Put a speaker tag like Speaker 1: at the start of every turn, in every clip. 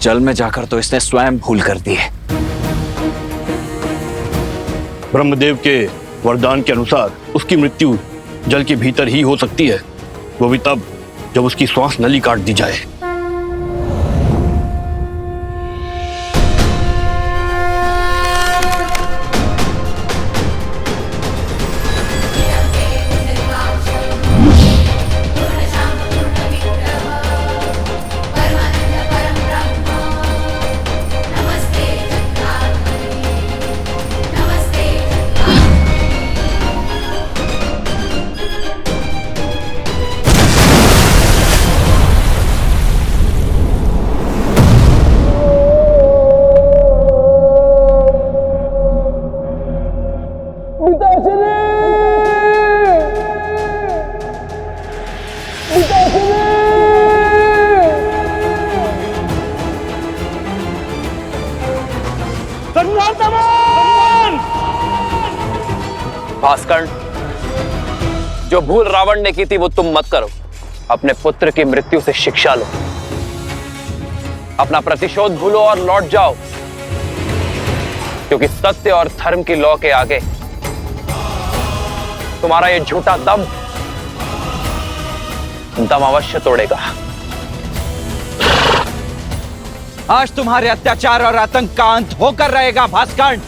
Speaker 1: जल में जाकर तो इसने स्वयं भूल कर दी है।
Speaker 2: ब्रह्मदेव के वरदान के अनुसार उसकी मृत्यु जल के भीतर ही हो सकती है, वो भी तब जब उसकी श्वास नली काट दी जाए।
Speaker 1: भास्करण, जो भूल रावण ने की थी वो तुम मत करो। अपने पुत्र की मृत्यु से शिक्षा लो, अपना प्रतिशोध भूलो और लौट जाओ, क्योंकि सत्य और धर्म की लौ के आगे तुम्हारा ये झूठा दम अवश्य तोड़ेगा।
Speaker 3: आज तुम्हारे अत्याचार और आतंक का अंत होकर रहेगा भास्करण।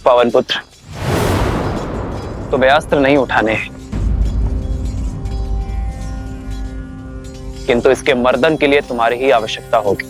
Speaker 1: पवन पुत्र, तुम्हें अस्त्र नहीं उठाने हैं, किंतु इसके मर्दन के लिए तुम्हारी ही आवश्यकता होगी।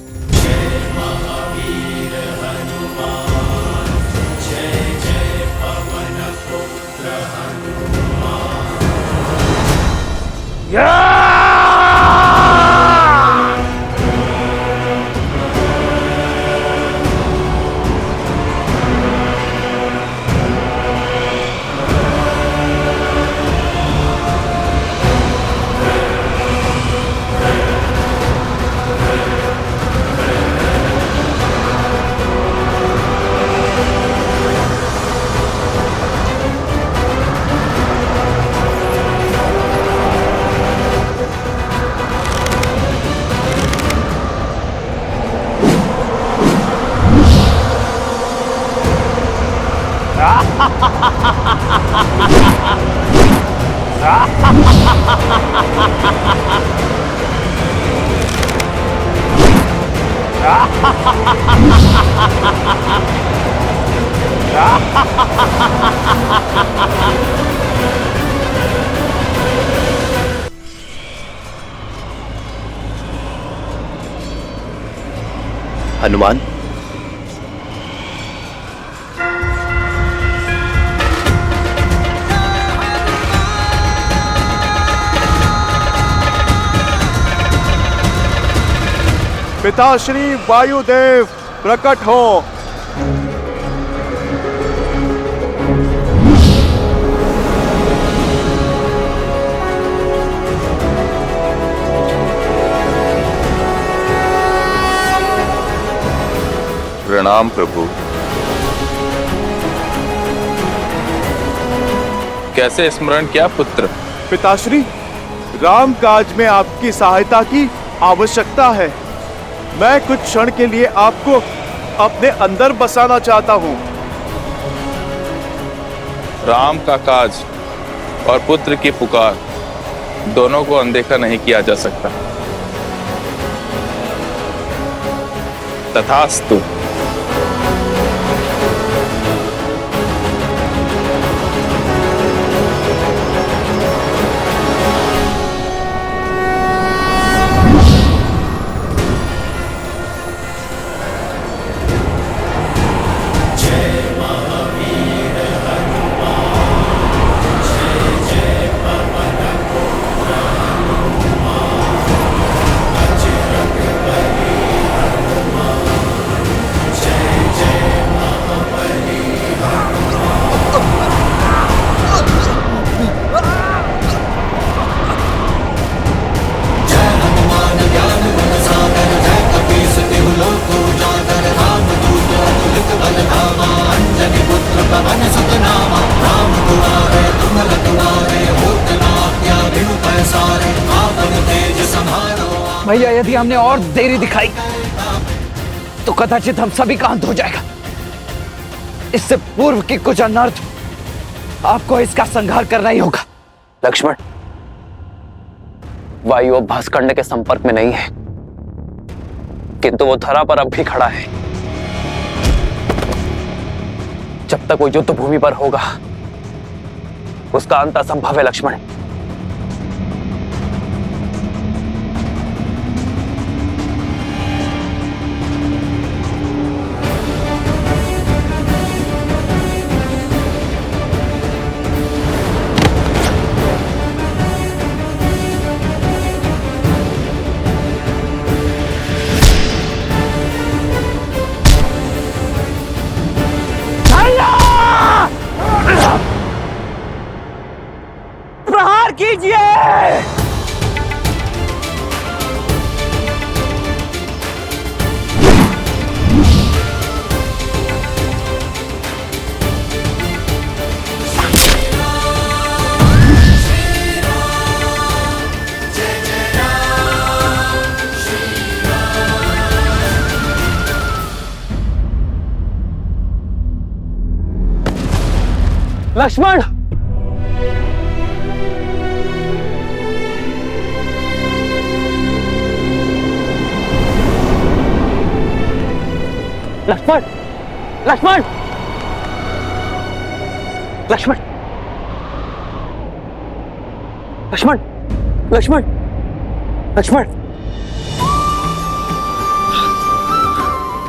Speaker 1: हनुमान,
Speaker 4: पिताश्री वायुदेव प्रकट हो।
Speaker 5: प्रणाम प्रभु। कैसे स्मरण किया पुत्र?
Speaker 4: पिताश्री, राम काज में आपकी सहायता की आवश्यकता है। मैं कुछ क्षण के लिए आपको अपने अंदर बसाना चाहता हूँ।
Speaker 5: राम का काज और पुत्र की पुकार दोनों को अनदेखा नहीं किया जा सकता। तथास्तु।
Speaker 3: भैया, यदि हमने और देरी दिखाई तो कदाचित हम सभी का अंत हो जाएगा। इससे पूर्व की कुछ अनर्थ आपको इसका संहार करना ही होगा।
Speaker 1: लक्ष्मण, वायु अब भास्कर्ण्य के संपर्क में नहीं है, किंतु वो धरा पर अब भी खड़ा है। जब तक वो युद्ध भूमि पर होगा उसका अंत असंभव है लक्ष्मण।
Speaker 3: प्रहार कीजिए।
Speaker 1: लक्ष्मण, लक्ष्मण, लक्ष्मण, लक्ष्मण, लक्ष्मण, लक्ष्मण, लक्ष्मण,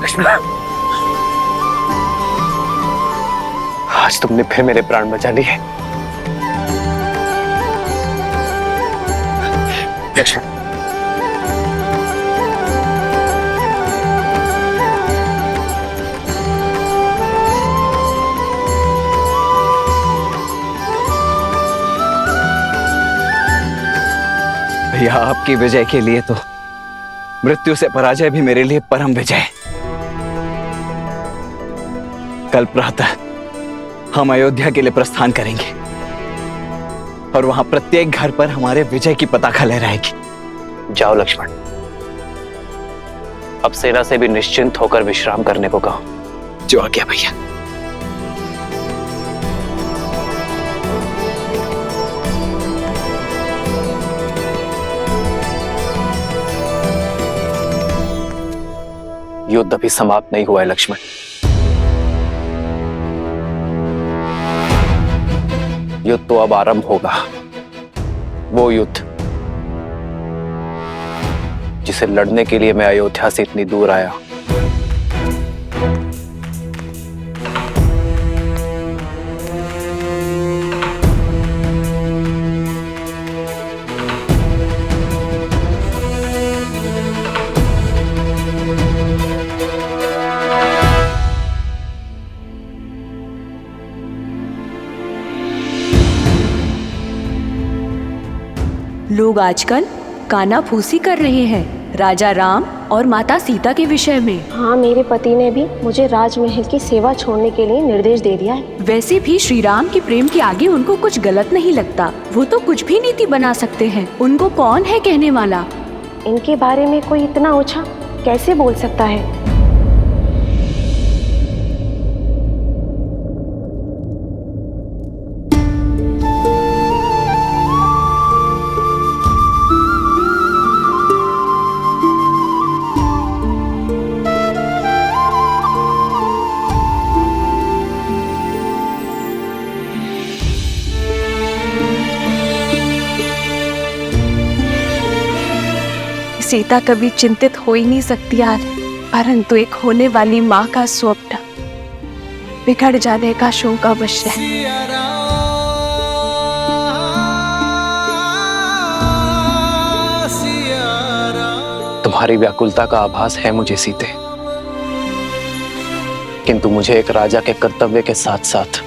Speaker 1: लक्ष्मण, आज तुमने फिर मेरे प्राण बचा लिए। लक्ष्मण,
Speaker 3: भैया, आपकी विजय के लिए तो मृत्यु से पराजय भी मेरे लिए परम विजय है। कल प्रातः हम अयोध्या के लिए प्रस्थान करेंगे और वहां प्रत्येक घर पर हमारे विजय की पताका लहराएगी।
Speaker 1: जाओ लक्ष्मण, अब सेना से भी निश्चिंत होकर विश्राम करने को कहो।
Speaker 3: जो आज्ञा भैया।
Speaker 1: युद्ध अभी समाप्त नहीं हुआ है लक्ष्मण। युद्ध तो अब आरंभ होगा, वो युद्ध जिसे लड़ने के लिए मैं अयोध्या से इतनी दूर आया।
Speaker 6: लोग आजकल कानाफूसी कर रहे हैं राजा राम और माता सीता के विषय में।
Speaker 7: हाँ, मेरे पति ने भी मुझे राजमहल की सेवा छोड़ने के लिए निर्देश दे दिया है।
Speaker 6: वैसे भी श्री राम के प्रेम के आगे उनको कुछ गलत नहीं लगता। वो तो कुछ भी नीति बना सकते हैं। उनको कौन है कहने वाला?
Speaker 7: इनके बारे में कोई इतना ओछा कैसे बोल सकता है?
Speaker 6: सीता कभी चिंतित हो ही नहीं सकती यार, परंतु एक होने वाली माँ का स्वप्न बिगड़ जाने का शोक अवश्य है।
Speaker 1: तुम्हारी व्याकुलता का आभास है मुझे सीते, किंतु मुझे एक राजा के कर्तव्य के साथ साथ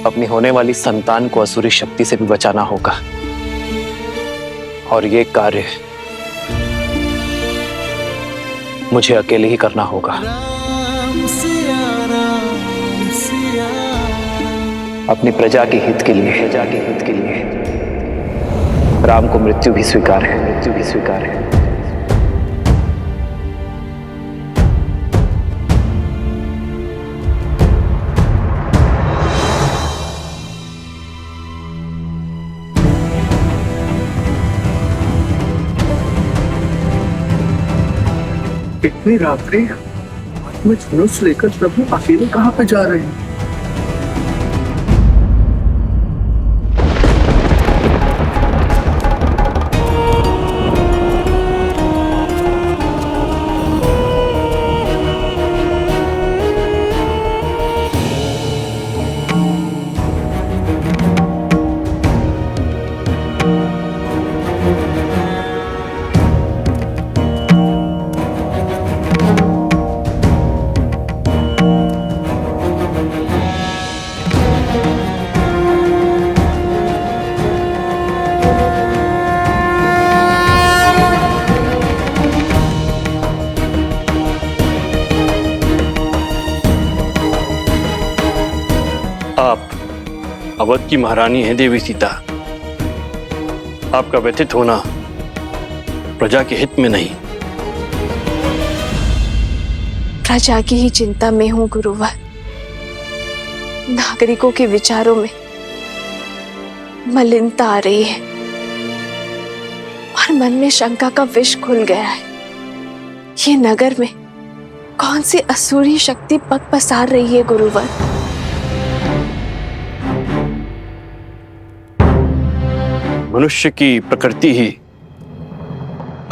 Speaker 1: अपनी होने वाली संतान को असुरी शक्ति से भी बचाना होगा, और ये कार्य मुझे अकेले ही करना होगा। अपनी प्रजा के हित के लिए, राम को मृत्यु भी स्वीकार है।
Speaker 8: इतनी रात्रि में धनुष लेकर प्रभु अकेले कहाँ पे जा रहे हैं?
Speaker 2: आप अवध की महारानी हैं देवी सीता। आपका व्यथित होना प्रजा के हित में नहीं।
Speaker 6: प्रजा की ही चिंता में हूँ गुरुवर। नागरिकों के विचारों में मलिनता आ रही है और मन में शंका का विष घुल गया है। ये नगर में कौन सी असुरी शक्ति पग पसार रही है गुरुवर?
Speaker 2: मनुष्य की प्रकृति ही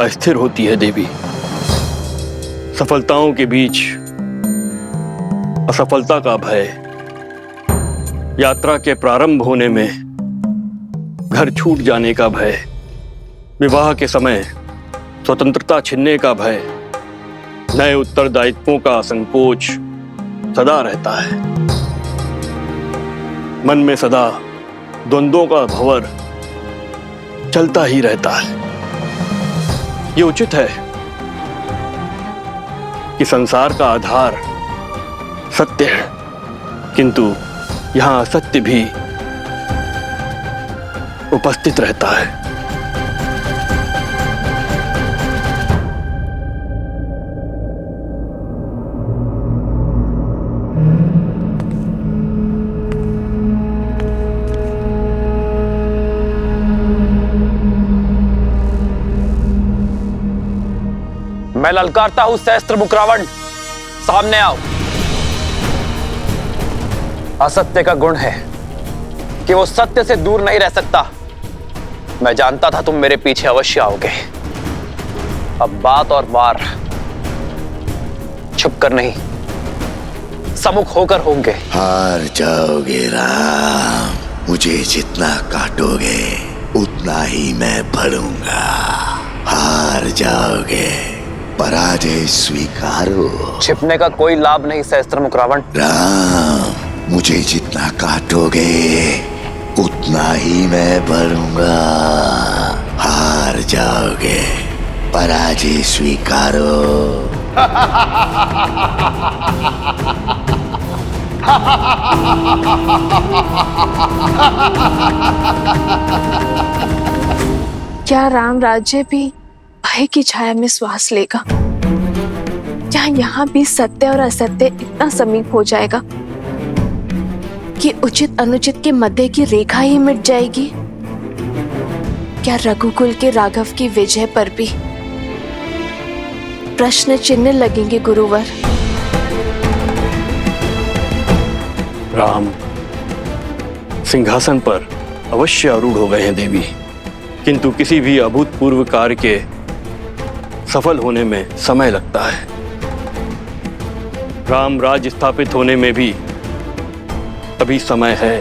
Speaker 2: अस्थिर होती है देवी। सफलताओं के बीच असफलता का भय, यात्रा के प्रारंभ होने में घर छूट जाने का भय, विवाह के समय स्वतंत्रता छिनने का भय, नए उत्तरदायित्वों का संकोच सदा रहता है। मन में सदा द्वंद्वों का भंवर चलता ही रहता है। ये उचित है कि संसार का आधार सत्य है, किंतु यहां असत्य भी उपस्थित रहता है।
Speaker 1: मैं ललकारता हूं सहस्त्रमुख रावण, सामने आओ। असत्य का गुण है कि वो सत्य से दूर नहीं रह सकता। मैं जानता था तुम मेरे पीछे अवश्य आओगे। अब बात और वार छुप कर नहीं, सम्मुख होकर होंगे।
Speaker 9: हार जाओगे राम, मुझे जितना काटोगे उतना ही मैं बढ़ूंगा। हार जाओगे, पराजय स्वीकारो।
Speaker 1: छिपने का कोई लाभ नहीं सहस्त्रमुख रावण।
Speaker 9: राम, मुझे जितना काटोगे उतना ही मैं बढ़ूंगा। हार जाओगे, पराजय स्वीकारो।
Speaker 6: क्या राम राज्य भी भय की छाया में श्वास लेगा? क्या यहाँ भी सत्य और असत्य इतना समीप हो जाएगा कि उचित अनुचित के मध्य की रेखा ही मिट जाएगी? क्या रघुकुल के राघव की विजय पर भी प्रश्न चिन्ह लगेंगे गुरुवर?
Speaker 2: राम सिंहासन पर अवश्य आरूढ़ हो गए हैं देवी, किंतु किसी भी अभूतपूर्व कार्य के सफल होने में समय लगता है। राम राज्य स्थापित होने में भी अभी समय है।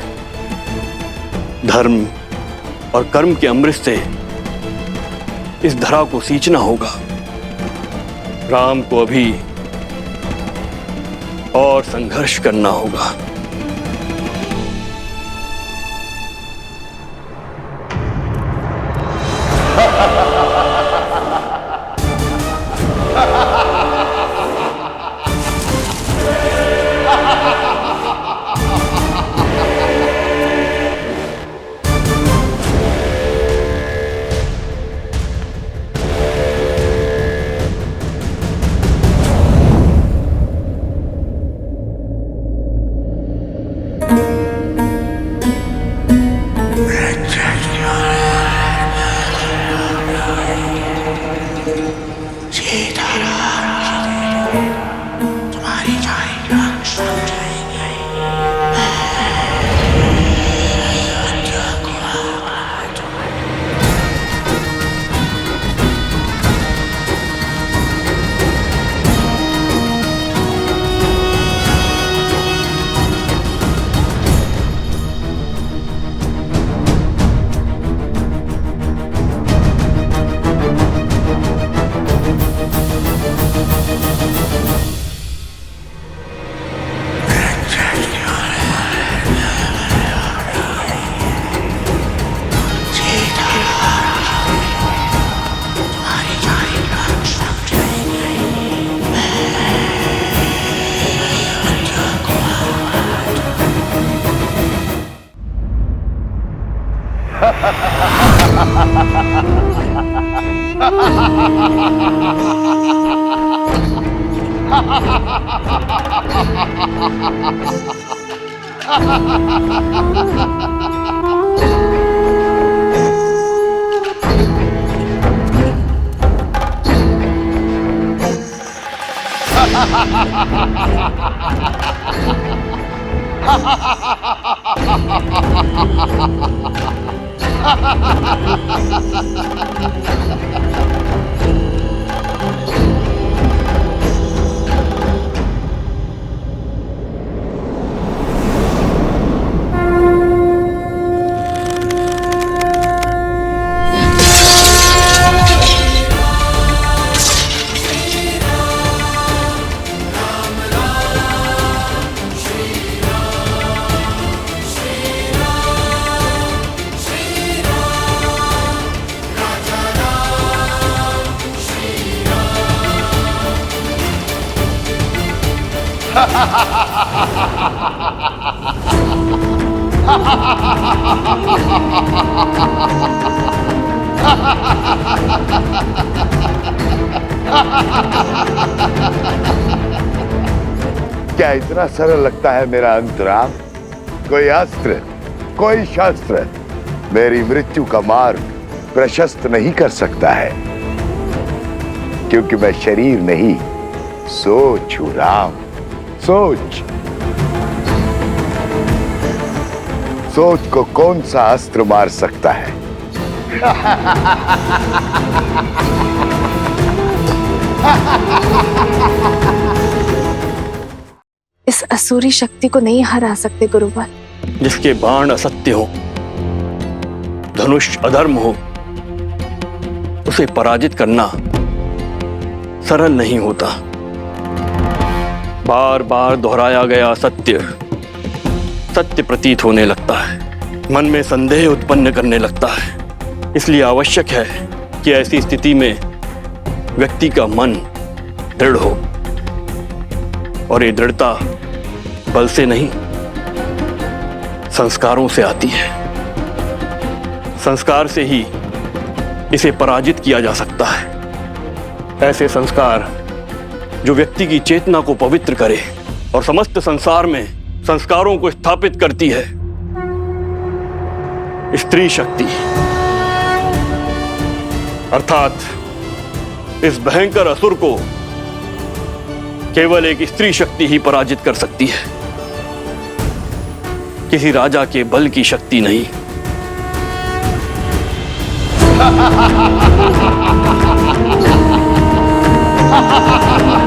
Speaker 2: धर्म और कर्म के अमृत से इस धरा को सींचना होगा। राम को अभी और संघर्ष करना होगा।
Speaker 9: क्या इतना सरल लगता है मेरा अंतराम? कोई अस्त्र, कोई शस्त्र मेरी मृत्यु का मार्ग प्रशस्त नहीं कर सकता है, क्योंकि मैं शरीर नहीं, सोच हूं राम। सोच, सोच को कौन सा अस्त्र मार सकता है?
Speaker 6: इस असुरी शक्ति को नहीं हरा सकते गुरुवर।
Speaker 2: जिसके बाण असत्य हो, धनुष अधर्म हो, उसे पराजित करना सरल नहीं होता। बार बार दोहराया गया सत्य सत्य प्रतीत होने लगता है, मन में संदेह उत्पन्न करने लगता है। इसलिए आवश्यक है कि ऐसी स्थिति में व्यक्ति का मन दृढ़ हो, और ये दृढ़ता बल से नहीं, संस्कारों से आती है। संस्कार से ही इसे पराजित किया जा सकता है। ऐसे संस्कार जो व्यक्ति की चेतना को पवित्र करे और समस्त संसार में संस्कारों को स्थापित करती है। स्त्री शक्ति, अर्थात इस भयंकर असुर को केवल एक स्त्री शक्ति ही पराजित कर सकती है, किसी राजा के बल की शक्ति नहीं।
Speaker 9: है